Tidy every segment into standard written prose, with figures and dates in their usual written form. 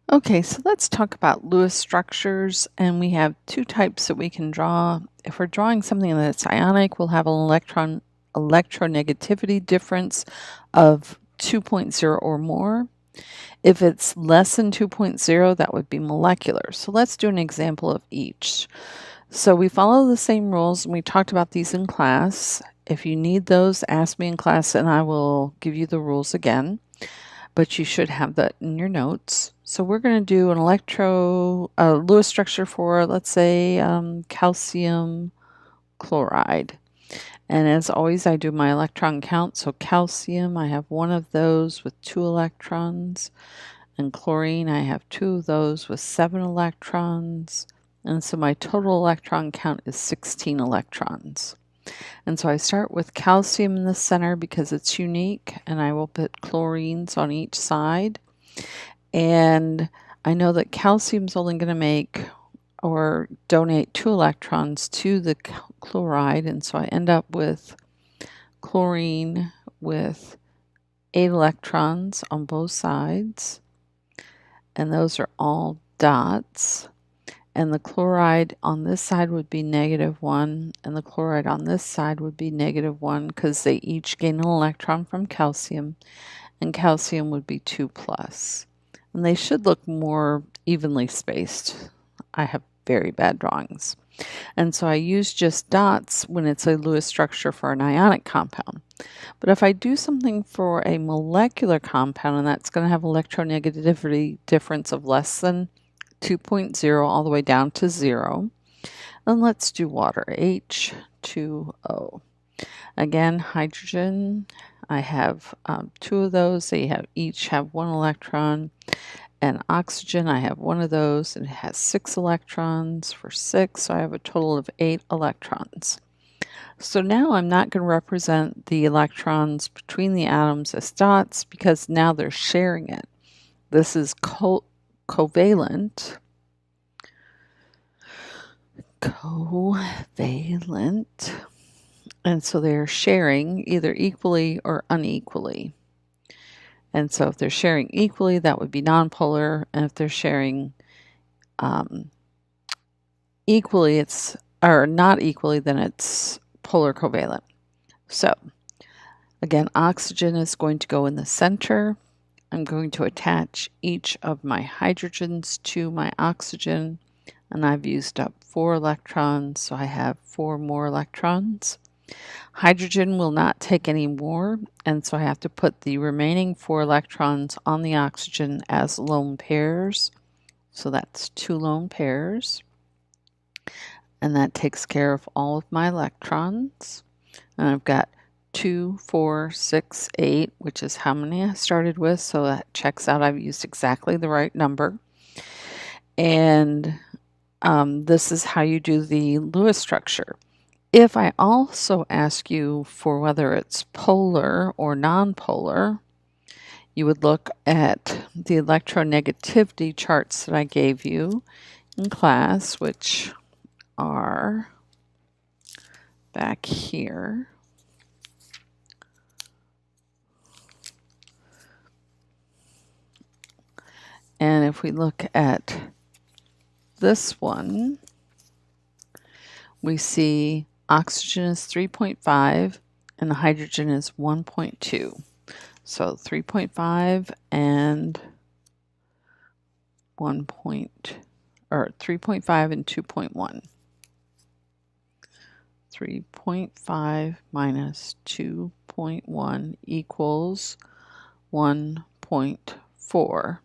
Okay, so let's talk about Lewis structures, and we have two types that we can draw. If we're drawing something that's ionic, we'll have an electronegativity difference of 2.0 or more. If it's less than 2.0, that would be molecular. So let's do an example of each. So we follow the same rules, and we talked about these in class. If you need those, ask me in class, and I will give you the rules again. But you should have that in your notes. So we're going to do a Lewis structure for, let's say, calcium chloride. And as always, I do my electron count. So calcium, I have one of those with 2 electrons. And chlorine, I have 2 of those with 7 electrons. And so my total electron count is 16 electrons. And so I start with calcium in the center because it's unique, and I will put chlorines on each side. And I know that calcium's only going to make or donate 2 electrons to the chloride, and so I end up with chlorine with 8 electrons on both sides, and those are all dots. And the chloride on this side would be -1, and the chloride on this side would be -1 because they each gain an electron from calcium, and calcium would be 2+. And they should look more evenly spaced. I have very bad drawings. And so I use just dots when it's a Lewis structure for an ionic compound. But if I do something for a molecular compound, and that's going to have electronegativity difference of less than 2.0 all the way down to 0. And let's do water, H2O. Again, hydrogen, I have 2 of those. They each have 1 electron. And oxygen, I have 1 of those, and it has 6 electrons for 6, so I have a total of 8 electrons. So now I'm not going to represent the electrons between the atoms as dots because now they're sharing it. This is covalent. And so they're sharing either equally or unequally. And so if they're sharing equally, that would be nonpolar. And if they're sharing equally, or not equally, then it's polar covalent. So again, oxygen is going to go in the center. I'm going to attach each of my hydrogens to my oxygen, and I've used up 4 electrons, so I have 4 more electrons. Hydrogen will not take any more, and so I have to put the remaining 4 electrons on the oxygen as lone pairs. So that's 2 lone pairs. And that takes care of all of my electrons. And I've got 2, 4, 6, 8, which is how many I started with, so that checks out. I've used exactly the right number. And this is how you do the Lewis structure. If I also ask you for whether it's polar or nonpolar, you would look at the electronegativity charts that I gave you in class, which are back here. And if we look at this one, we see oxygen is 3.5 and the hydrogen is 1.2. So 3.5 and 3.5 and 2.1. 3.5 minus 2.1 equals 1.4.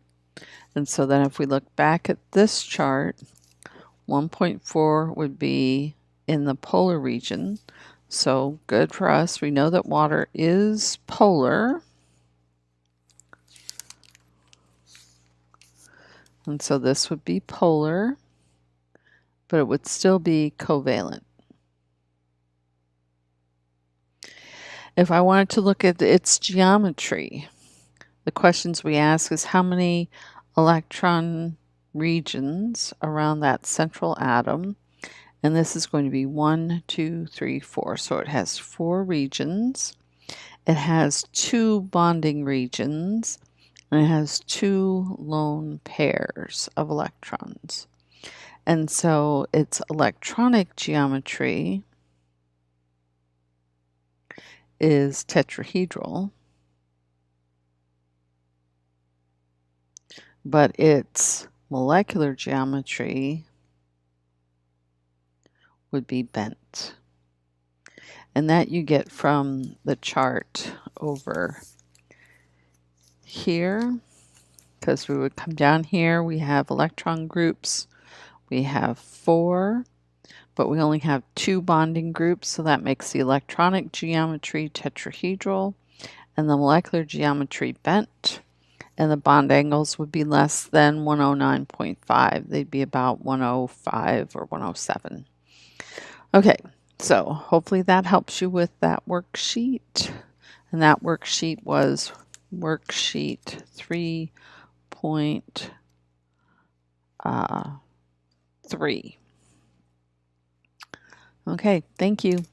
And so then if we look back at this chart, 1.4 would be in the polar region. So good for us. We know that water is polar. And so this would be polar, but it would still be covalent. If I wanted to look at its geometry, the questions we ask is how many electron regions around that central atom, and this is going to be 1, 2, 3, 4. So it has 4 regions. It has 2 bonding regions, and it has 2 lone pairs of electrons. And so its electronic geometry is tetrahedral, but its molecular geometry would be bent. And that you get from the chart over here, because we would come down here, we have electron groups, we have 4, but we only have 2 bonding groups, so that makes the electronic geometry tetrahedral and the molecular geometry bent, and the bond angles would be less than 109.5. They'd be about 105 or 107. Okay, so hopefully that helps you with that worksheet. And that worksheet was worksheet 3.3. Okay, thank you.